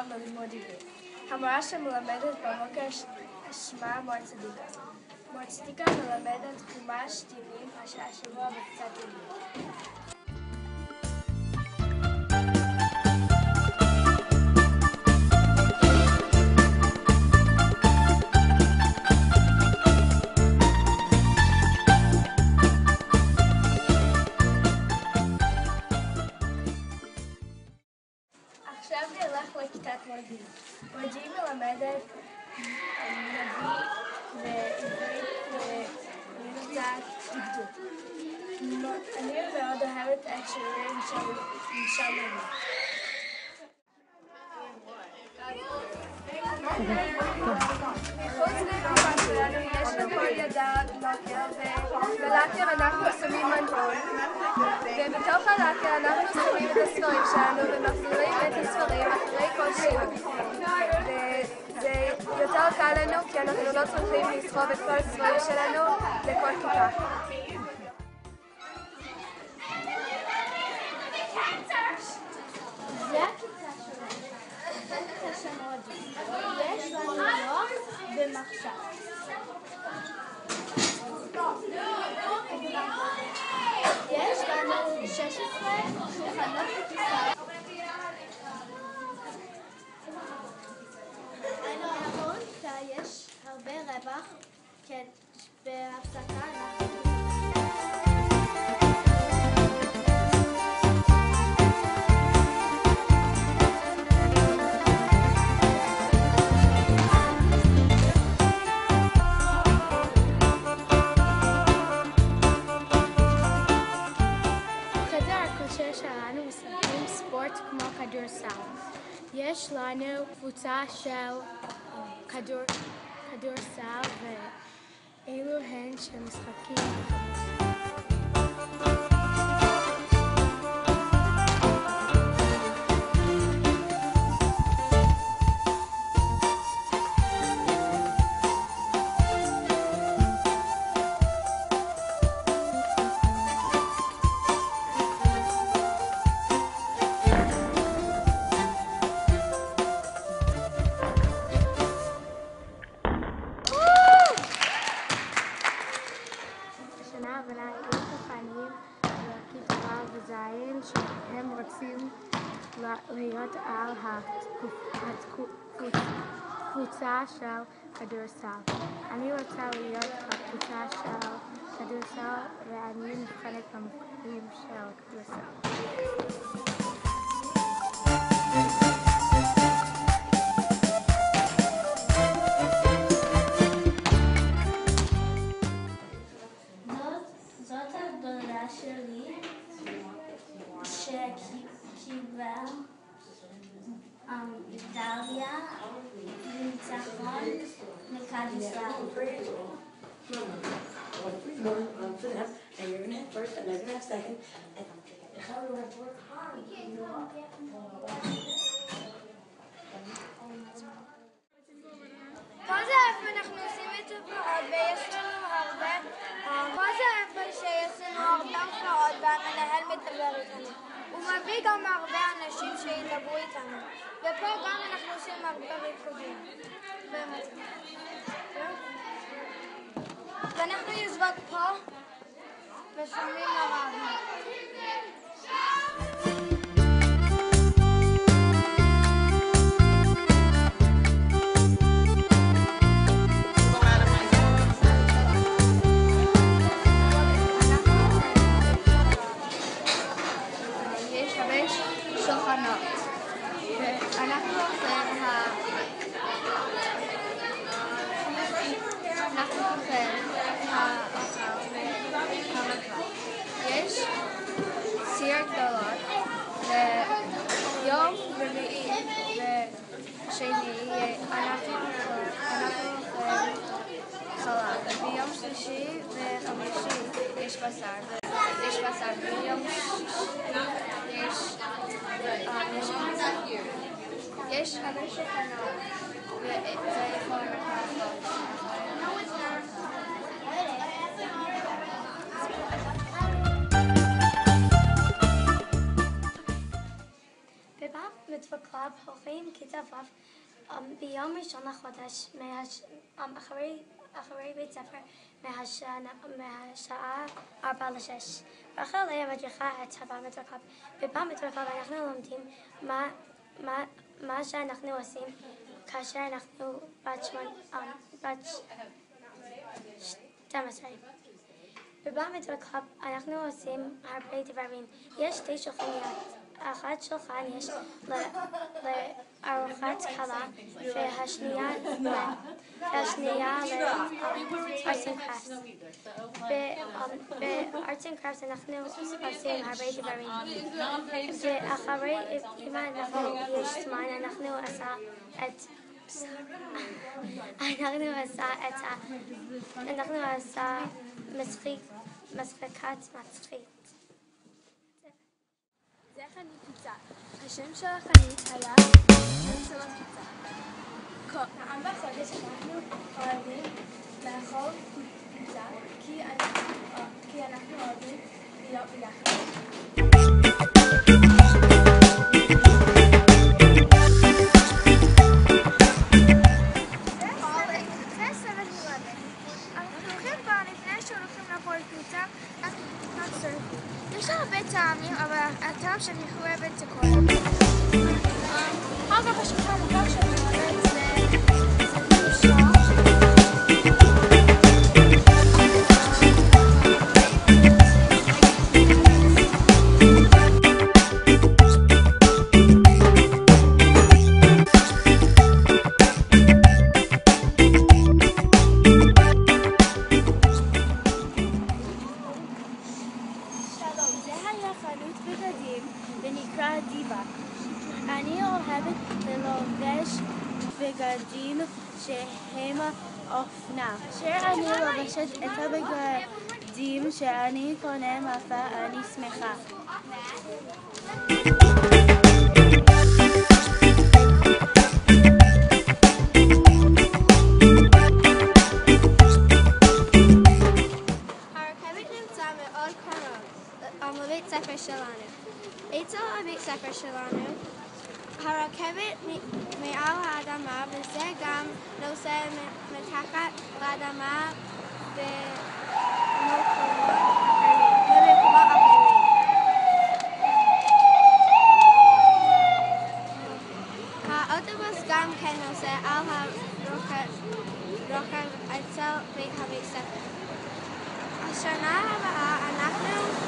שלום ללימוד עברית. המורה שמלמדת בבוקר שמה מור צדיקה. מור צדיקה מלמדת חומש דינים השבוע בקצת עברית. עכשיו אני הולך לכיתת מורדי. מורדי מלמדת נביא ועברית ומינותת דקדוק. אני מאוד אוהבת את שירים של שלום. מחוץ לבית שלנו יש לכל ידע לקר ולקר אנחנו שמים מנעול ובתוך הלקר אנחנו שמים את הספרים שלנו ומחזירים את הספרים אחרי כל שיעור וזה יותר קל לנו כי אנחנו לא צריכים לסחוב את כל הספרים שלנו לכל כיתה. זה הכיתה שלנו. יש לנו מוח ומחשב. יש לנו 16 שולחנות וכיסאות. נכון, יש הרבה רווח, כן, בהפסקה שלנו משחקים ספורט כמו כדורסל. יש לנו קבוצה של כדורסל ואלו הן שמשחקים. שהם רוצים להיות על הקבוצה של כדורסל. אני רוצה להיות בקבוצה של כדורסל ואני נבחנת במבחנים של כדורסל. זאת הגדולה שלי שקיבל איטליה ניצחון מכדורסל. And you're going to have first, and I'm going to have second. And how do I work hard? פה זה איפה אנחנו עושים את הפרעות ויש לנו הרבה, פה זה איפה שיש לנו הרבה הפרעות והמנהל מדבר איתנו. הוא מביא גם הרבה אנשים שידברו איתנו. ופה גם אנחנו עושים הרבה ריקודים. ואנחנו יושבות פה ושומעים לרדיו. יש סיר גדולות ויום רביעי ושני אנחנו אוכלים חלב וביום שלישי וחמישי יש בשר וביום יש 5 שולחנות וזה יכול לקחת. בבת מצווה קלאב הולכים כיתה ו' ביום ראשון לחודש אחרי בית ספר מהשעה 4 ל-6. רחל לאה מדריכה את הבר מצווה קלאב. בבר מצווה קלאב אנחנו לומדים מה שאנחנו עושים כאשר אנחנו בת 12. בבר מצווה קלאב אנחנו עושים הרבה דברים. יש 2 שולחניות. אחד שולחן יש לארוחת קלה והשנייה ל-Arts and Crafts. ב-Arts and Crafts אנחנו עושים הרבה דברים. ואחרי אם יש זמן אנחנו עושה משחקת מצחית. זה חנית פיצה. השם של החנית היה סלון פיצה. פעם בחודש אנחנו אוהבים לאכול פיצה כי אנחנו אוהבים להיות ביחד. יש הרבה טעמים, אבל הטעם שאני אוהבת זה קולה. אגב, השולחן המוכר שאני אוהבת זה בושה. חנות בגדים ונקרא דיבה. אני אוהבת ללובש בגדים שהם אופנה. כשאני לובשת את הבגדים שאני קונה מפה, אני שמחה. בבית ספר שלנו. אצל הבית ספר שלנו, הרכבת מעל האדמה, וזה גם נוסע מתחת לאדמה במקומות אחרים. האוטובוס גם כן נוסע על הרוחב אצל בית הספר. השנה הבאה אנחנו